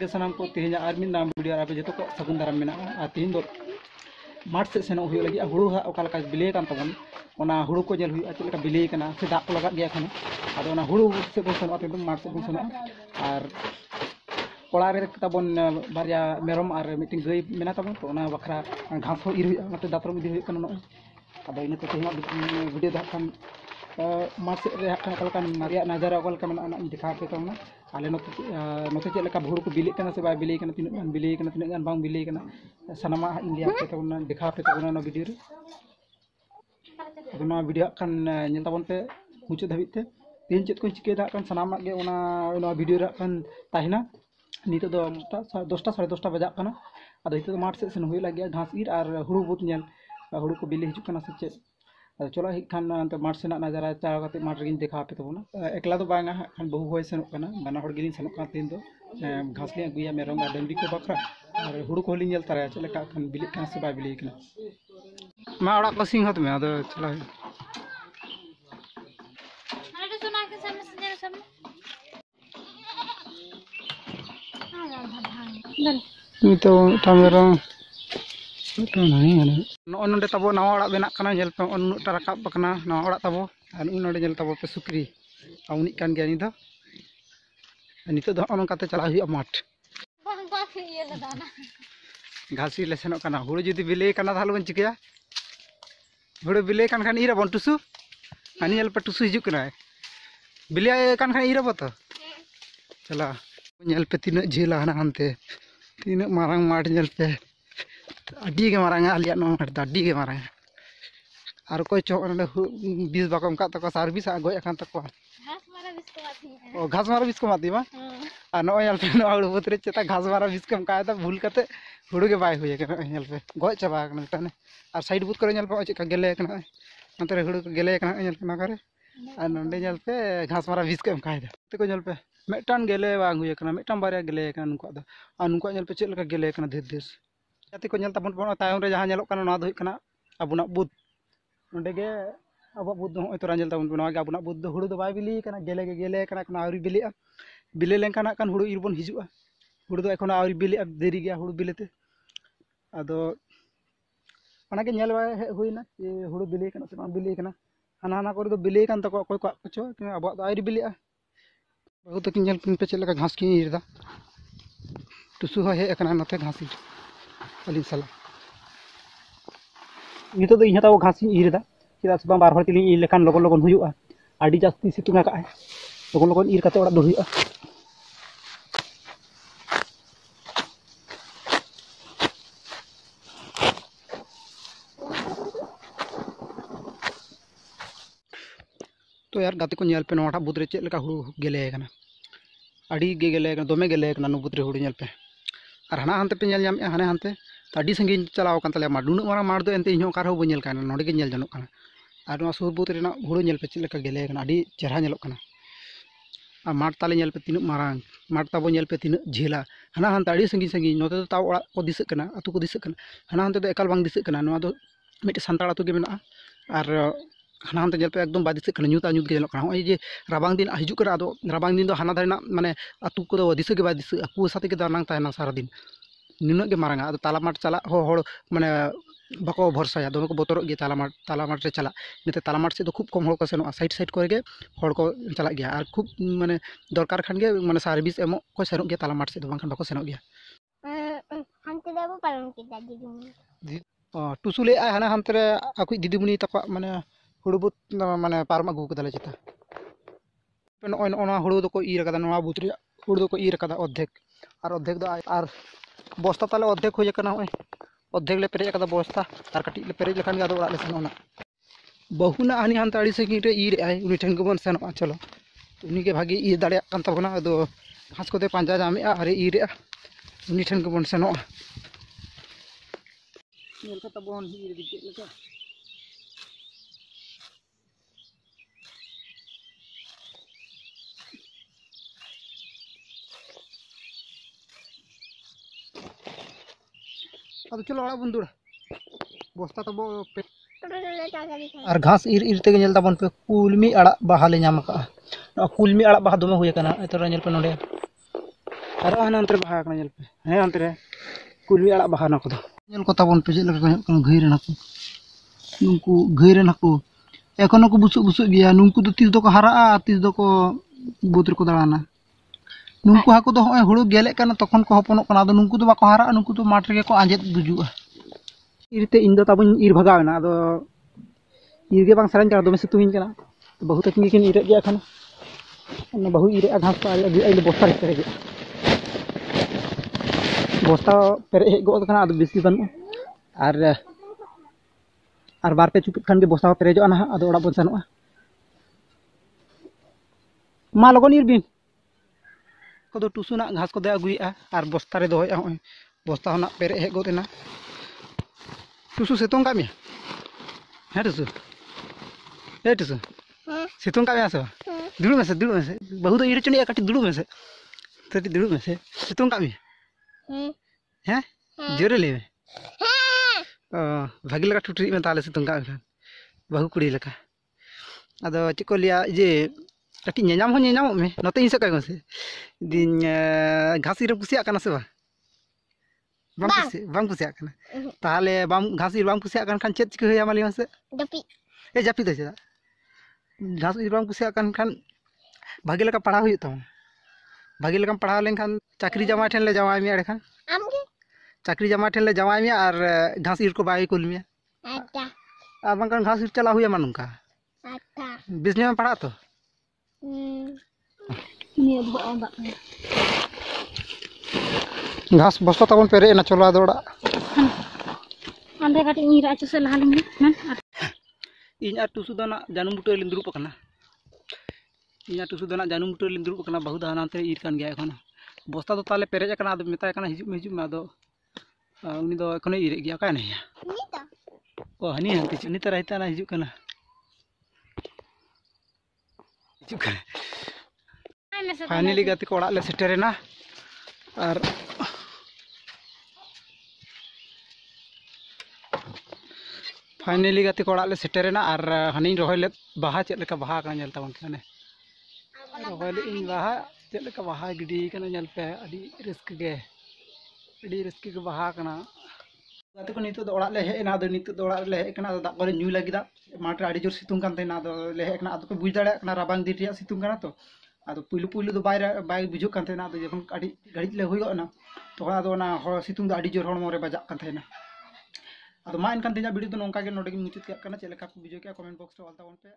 सामान को तेज और मिद नाम वीडियो आप जो सगुन दाराम में तीन दो माठ से सेनों लगे हुड़ू ओका बिले तबन हुड़ू को जल चलका बिले से दाग को लगा गया अद हुड़ू से बन सेनों माठ से बन सेनों और कोड़ा तबन बारिया मेरम और मिट्टी गई मेना तबन तो बखरा घास हो इर दातरम इदी अब इन वीडियो दाखान माठ से नजारा देखा पे तब आले नोते चलका हुड़ू को बिले से बै बिले तीन बिले तीन बांग बिले सानमा लिया पे तब देखा पे तब वीडियो वीडियो खान तबन पे मुचाद धाबी तीन चेक को चिकेदा सामा वीडियो तहना नित दसटा साढ़े 10टा बजा अब माठ से सेन लगे घास इर और हुड़ू बुत हुड़ू को बिले हजूना से चे चलो खान माठ से नजारा चाव माठ रेगी देखा पे तब एकला बांगा खान बहु हय सेनों बाना हड़गी सेनों तीन घास लिया अगुया मेरम और डंगरी को बखरा और हुड़ू को तरह चलका बिले से बै बिले मा ओड़ा को सिंह में अब चला मेरम नोडे तब नवा ओड़ा बना पे उन्टा रकाब नवा ओड़ा तब और नोडे तब पे सुक्री उन्नी कान गया नित नौकाते चला माठ घासी ले सेनों हुड़ू जुदी बिले ताहले बन चिकाया हुड़ू बिले खान इर बन टुसु हानी पे टुसु हजूना बिले खान इर तो चला पे तीन झेला हाना हानते तीन मारंग माठ पे अड्डी के मारंगा आलिया माठ अड्डी के मारंगा और कोई चो बीस बाको तक सार्विस गज तक घास मारा बीस को माती और नए हुड़ू बुतरे चेता घास मारा बीस को भूल करते हुड़ू के बै हुए पे गज चाबा और साइड बुत को चेका गेले नते हुड़ू को गेले करे और नोडे पे घास मारा बीस को को पे मिट्टान गेले बांग हुए मिट्टान बारे गेले और नुकु पे चलका गेले धीर धीर जाते को तबन तायम जहाँ अबुना बुद नोडे अब बुद हमें तोरा तबन अबुना बुद हुड़ू बै बिले गेले गेले आउरी बिले बिले लेकिन हुड़ू इर बन हजूँ हुड़ू एखन आउरी बिले देरी गया हुड़ू बिलेते अदो हुईना ये हुड़ू बिले से बिले हाना हाना को बिले तक अकोय को अब आउरी बिले बहु तक पे चलका घास की इरदा टुसु हेकना नते घास इर अली साला नित इन तब घास इरदा चेदा से बार हर इर लेखान लगन लगन हुआ आड़ी जास्ती सितुंग का लगन लगन इर कते ओड़ा दो हुआ तो यार गाते को पे नोटा बुत रे चेलका हुड़ू गेले आड़ी गेले दमे गेले नु बुत रे हुड़ू पे और हाना हानते पे हाने हानते तो आड़ी संगी चलाव तले माठ नुन मारा माठ दो एनते इन कार बन नोडे जनों और सुर बुत हुड़ू पे चेलका गेले आड़ी चेहरा और माठ ताले पे तीन मारांग माठ तब पे तीन झेला हाना हानते आड़ी संगी संगी नोते ताव ओड़ा को दिसक आतु को दिसक हाना हानते तो एकाल बांग दिसक मिट्टे सानताड़ आतु गे मेना और हाना हानते पे एकदम बादिसक ᱧᱩᱛ ᱧᱩᱛ गे नॉय जे राबांग दिन हजू राबांग दिन हाना धारे माने आतु को दिस के दिस कुसाते के दानांग तहना सारा दिन नुन के मारांगा ताला माठ चला हर माने बाको भरसाया दमे को बतर गे ताला माठ रे चला निते ताला माठ से तो खूब कम हर को सेनो साइड साइड करे हर को चला गया और खूब माने दरकार खान गे माने सर्विस एमो को सेनो गे ताला माठ से तो बांखान बाको सेनो गया हानते देबो पालन किदा दीदी टुसुले हाना हानते रे आकुई दीदीमुनी तक माने हुड़ू बुत माने पारम अगू कदाले चेता नॉय हुड़ू को इर बुत हुड़ू को इर अर्धेक और अर्धेक और बस्ता ताले अर्धेक हो अर्धेक ले पेरेज बस्ता और कटी ले पेरेज लेखान ओड़ा ले सेनोना बहुना हानी हानते आड़ी सगी इर उनी ठेन गबन सेनोआ चलो उनी के भागी इर दाड़े तबना अदो घास को पांजा जामे और इर उनी ठेन गबन सेनोआ तबन इर अब चलो ओड़ा बन दूर बस्ता तब और घास इर इर तेगे तबन पे कुलमी आड़ा बाहा ले नाम का कुलमी आड़ा बाहा दमे हुए कना एतरा पे नोडे Aro hana antre baha kana nyel pe. He antre kulmi arak baha na ko do. Nyel ko tabon pe jel ka kana ghai ren aku. Nungku ghai ren aku. Ekhono ko busuk-busuk gea. Nungku do tis do ko haraa, tis do ko butr ko dalana. Nungku haku do hoy hulu gelek kana tokon ko hoponok kana. Ado nungku do bako haraa, nungku do mat rege ko anjet gujua. Irite indo tabon ir bhagaw na. Ado ir ge bang saran kana dome situngin kana. Bahu takin kin iret gea kana. Ana bahu iret aghas pa ai bosta rege. Bosta pere hej god kana ado besi banu. Ar bar pe cupit khan ge bosta perejo na ado orak bon sanoa. Ma logon irbin. Kodo tusuna घास को दे अगुइआ are बस्ता रे दोहय होय बस्ता होना पेरे हे गोदेना टुसु सेतों का मिया हे टुसु सेतों का मिया से दुडु मेसे बहुत इरे चनी काटी दुडु मेसे तटी दुडु मेसे सेतों का मिया हैं जोरे ले भागी लगा टुटरी में ताले सेतों का बहु कुड़ी लका आदो चिको लिया जे कटी nyam ho nyam me note insa ka gose din घास इर कुसिया kana se bang kusiya kana tahale bam घास इर bam kusiya kan chet chike hoya mali mase japi japi do cheda घास इर bam kusiya kan bhagi leka padha huyuk tama bhagi lekam padha len khan chakri jama then le jawai mi ade khan amge chakri jama then le jawai mi ar घास इर को bai kul mi acha abang kan घास इर chala huya manungka acha bisnya padha to घास बस्ता तबन पेरे ना चला दौड़ा अंदर काटी नीरा आचो से लहा लेंगे मन इन आ टुसु दना जानू मुटो लिन दुरुप कना इन आ टुसु दना जानू मुटो लिन दुरुप कना बहुत हानाते ईर कान गया एखन बस्ता तो ताले पेरे कना आदो मेता कना हिजु में आदो उनी दो एखन ईर गया का नहीं ओ हनी हंती चुनी त रहता ना हिजु कना हिजु का फाइनली गाती को ओड़ा ले सेटेरेना और फाइनली गाती को ओड़ा ले सेटेरेना और हनी रोहय ले बाहा चेद लेका बाहा kana nyel tabon kane रोहय ले इन बाहा चेद लेका बाहा गिडी kana nyel पे अडी रिस्क के बाहा kana गाती को नितो ओड़ा ले हे ना दो नितो ओड़ा ले हे kana दा को न्यू लागिदा माटे अडी जोर सितुंग kan तेना दो ले हे kana आदो को बुझ दाड़ा kana राबांग दिन रिया सितुंग kana तो आदो पुइलु दो बाय बुझुक kan तेना तो जखन अडी घड़ी ले होय गना तो आदो ना सितुंग अडी जोर हड़मो रे बजाक kan तेना आदो मा इनकान तेना वीडियो तो नोंका के नोडे मुचित क्या करना चलेका को बुझो क्या कमेंट बॉक्स रे ऑल दा पे।